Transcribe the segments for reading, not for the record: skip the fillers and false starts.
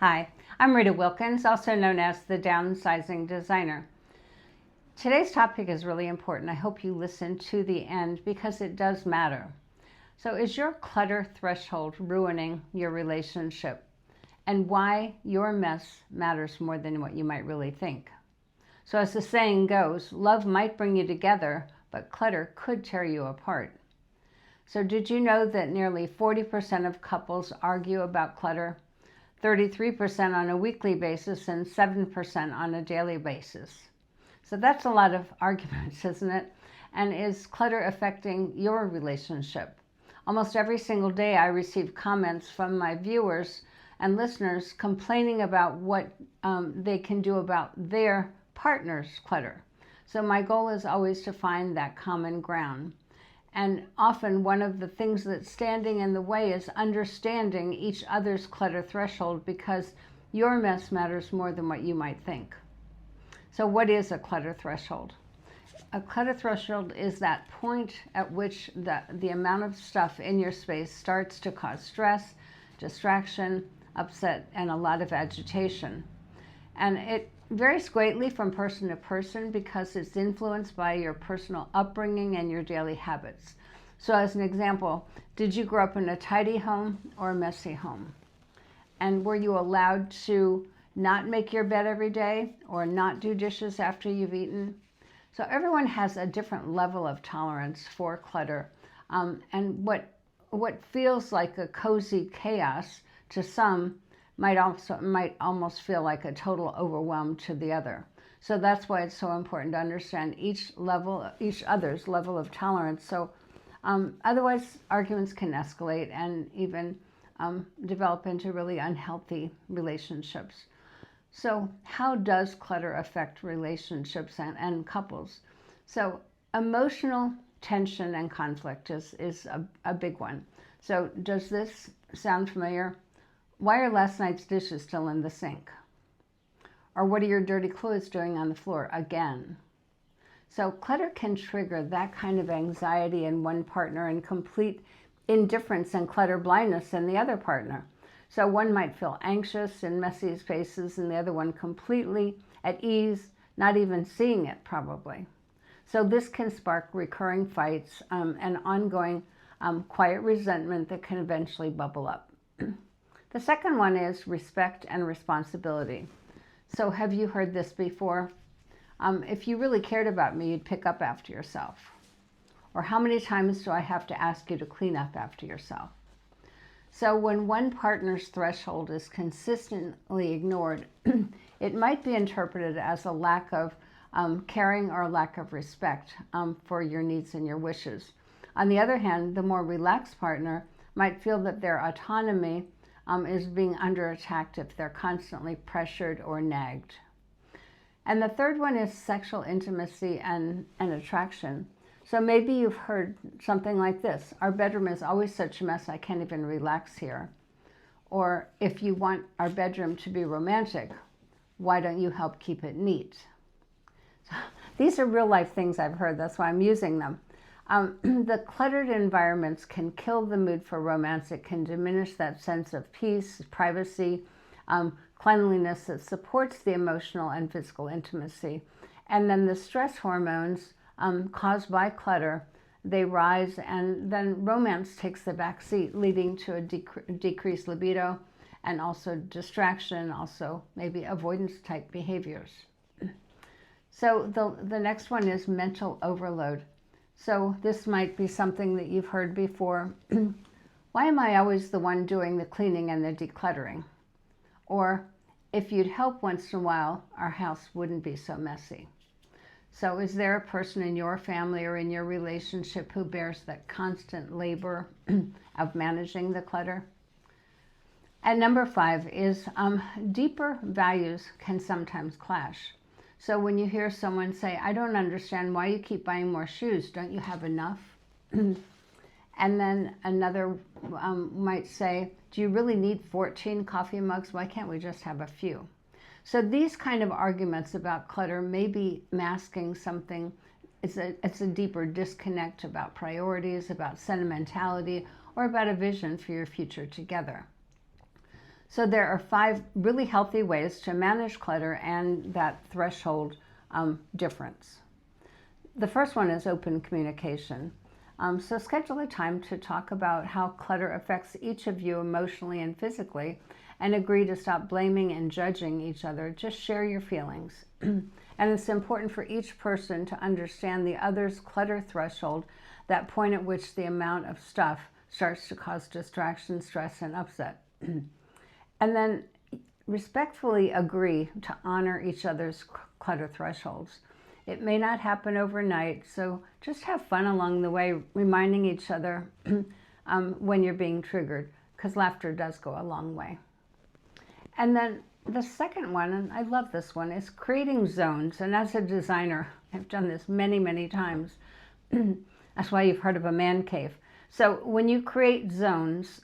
Hi, I'm Rita Wilkins, also known as the Downsizing Designer. Today's topic is really important. I hope you listen to the end because it does matter. So, is your clutter threshold ruining your relationship? And why your mess matters more than what you might really think. So, as the saying goes, love might bring you together, but clutter could tear you apart. So, did you know that nearly 40% of couples argue about clutter? 33% on a weekly basis and 7% on a daily basis. So that's a lot of arguments, isn't it? And is clutter affecting your relationship? Almost every single day I receive comments from my viewers and listeners complaining about what they can do about their partner's clutter. So my goal is always to find that common ground. And often one of the things that's standing in the way is understanding each other's clutter threshold, because your mess matters more than what you might think. So what is a clutter threshold? A clutter threshold is that point at which the amount of stuff in your space starts to cause stress, distraction, upset, and a lot of agitation. And it varies greatly from person to person because it's influenced by your personal upbringing and your daily habits. So as an example, did you grow up in a tidy home or a messy home? And were you allowed to not make your bed every day or not do dishes after you've eaten? So everyone has a different level of tolerance for clutter. And what feels like a cozy chaos to some might almost feel like a total overwhelm to the other. So that's why it's so important to understand each other's level of tolerance. So otherwise arguments can escalate and even develop into really unhealthy relationships. So how does clutter affect relationships and couples? So emotional tension and conflict is a big one. So does this sound familiar? Why are last night's dishes still in the sink? Or what are your dirty clothes doing on the floor again? So clutter can trigger that kind of anxiety in one partner and complete indifference and clutter blindness in the other partner. So one might feel anxious in messy spaces and the other one completely at ease, not even seeing it probably. So this can spark recurring fights and ongoing quiet resentment that can eventually bubble up. The second one is respect and responsibility. So have you heard this before? If you really cared about me, you'd pick up after yourself. Or how many times do I have to ask you to clean up after yourself? So when one partner's threshold is consistently ignored, it might be interpreted as a lack of caring or a lack of respect for your needs and your wishes. On the other hand, the more relaxed partner might feel that their autonomy is being under attack if they're constantly pressured or nagged. And the third one is sexual intimacy and attraction. So maybe you've heard something like this: our bedroom is always such a mess, I can't even relax here. Or if you want our bedroom to be romantic, why don't you help keep it neat? So these are real life things I've heard, that's why I'm using them. The cluttered environments can kill the mood for romance. It can diminish that sense of peace, privacy, cleanliness that supports the emotional and physical intimacy. And then the stress hormones caused by clutter, they rise, and then romance takes the back seat, leading to a decreased libido and also distraction, also maybe avoidance type behaviors. So the next one is mental overload. So this might be something that you've heard before. Why am I always the one doing the cleaning and the decluttering? Or if you'd help once in a while, our house wouldn't be so messy. So is there a person in your family or in your relationship who bears that constant labor of managing the clutter? And number 5 is deeper values can sometimes clash. So when you hear someone say, I don't understand why you keep buying more shoes, don't you have enough? And then another might say, do you really need 14 coffee mugs? Why can't we just have a few? So these kind of arguments about clutter may be masking something. It's a deeper disconnect about priorities, about sentimentality, or about a vision for your future together. So there are 5 really healthy ways to manage clutter and that threshold difference. The first one is open communication. So schedule a time to talk about how clutter affects each of you emotionally and physically, and agree to stop blaming and judging each other. Just share your feelings. And it's important for each person to understand the other's clutter threshold, that point at which the amount of stuff starts to cause distraction, stress, and upset. And then respectfully agree to honor each other's clutter thresholds. It may not happen overnight, so just have fun along the way, reminding each other when you're being triggered, because laughter does go a long way. And then the second one, and I love this one, is creating zones. And as a designer, I've done this many, many times. That's why you've heard of a man cave. So when you create zones,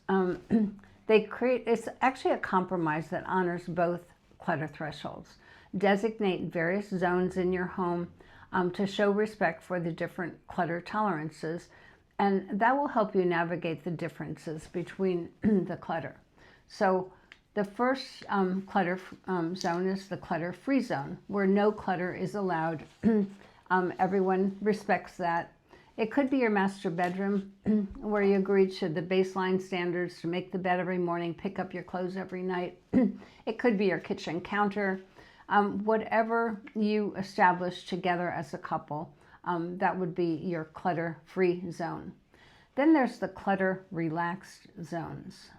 it's actually a compromise that honors both clutter thresholds. Designate various zones in your home to show respect for the different clutter tolerances, and that will help you navigate the differences between the clutter. So the first clutter zone is the clutter-free zone, where no clutter is allowed. Everyone respects that. It could be your master bedroom, where you agree to the baseline standards to make the bed every morning, pick up your clothes every night. It could be your kitchen counter. Whatever you establish together as a couple, that would be your clutter-free zone. Then there's the clutter-relaxed zones.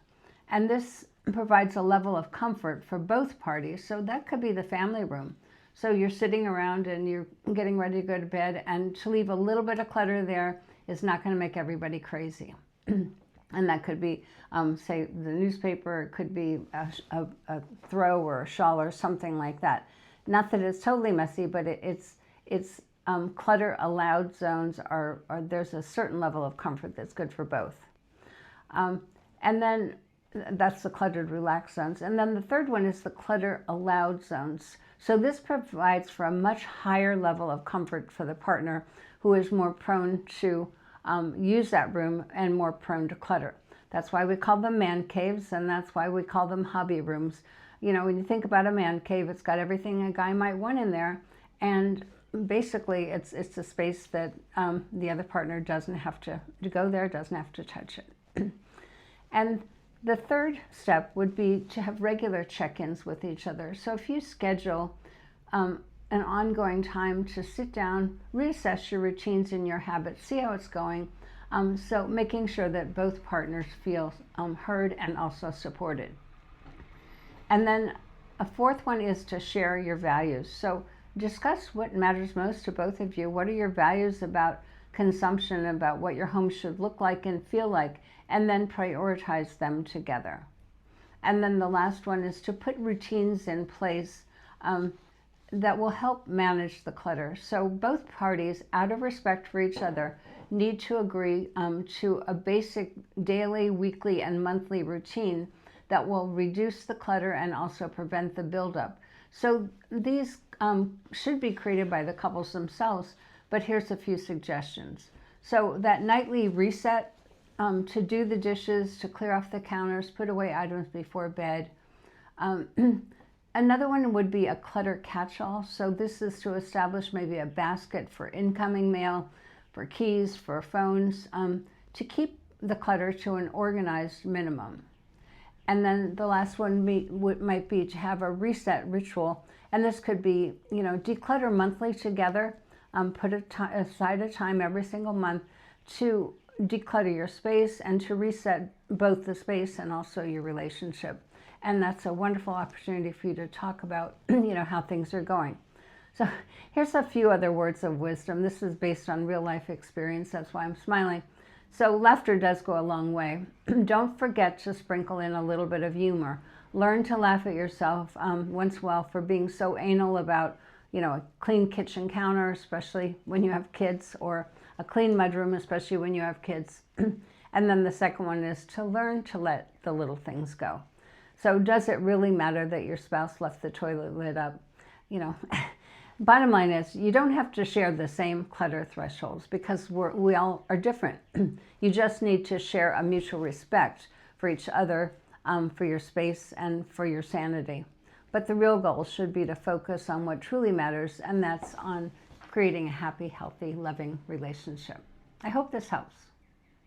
And this provides a level of comfort for both parties. So that could be the family room. So you're sitting around and you're getting ready to go to bed, and to leave a little bit of clutter there is not going to make everybody crazy. And that could be, say, the newspaper, it could be a throw or a shawl or something like that. Not that it's totally messy, but it's clutter allowed zones are there's a certain level of comfort that's good for both. And then that's the cluttered relaxed zones. And then the third one is the clutter allowed zones. So this provides for a much higher level of comfort for the partner who is more prone to use that room and more prone to clutter. That's why we call them man caves, and that's why we call them hobby rooms. You know, when you think about a man cave, it's got everything a guy might want in there, and basically it's a space that the other partner doesn't have to go there, doesn't have to touch it. And the third step would be to have regular check-ins with each other. So if you schedule an ongoing time to sit down, reassess your routines and your habits, see how it's going. So making sure that both partners feel heard and also supported. And then a fourth one is to share your values. So discuss what matters most to both of you. What are your values about consumption, about what your home should look like and feel like, and then prioritize them together. And then the last one is to put routines in place that will help manage the clutter. So both parties, out of respect for each other, need to agree to a basic daily, weekly, and monthly routine that will reduce the clutter and also prevent the buildup. So these should be created by the couples themselves, but here's a few suggestions. So that nightly reset, to do the dishes, to clear off the counters, put away items before bed. Another one would be a clutter catch-all. So this is to establish maybe a basket for incoming mail, for keys, for phones, to keep the clutter to an organized minimum. And then the last one might be to have a reset ritual. And this could be, you know, declutter monthly together, put aside a time every single month to declutter your space and to reset both the space and also your relationship. And that's a wonderful opportunity for you to talk about, you know, how things are going. So here's a few other words of wisdom. This is based on real life experience. That's why I'm smiling. So laughter does go a long way. Don't forget to sprinkle in a little bit of humor. Learn to laugh at yourself once in a while for being so anal about, you know, a clean kitchen counter, especially when you have kids, or a clean mudroom, especially when you have kids. And then the second one is to learn to let the little things go. So does it really matter that your spouse left the toilet lid up? You know, bottom line is you don't have to share the same clutter thresholds because we all are different. You just need to share a mutual respect for each other for your space and for your sanity. But the real goal should be to focus on what truly matters, and that's on creating a happy, healthy, loving relationship. I hope this helps.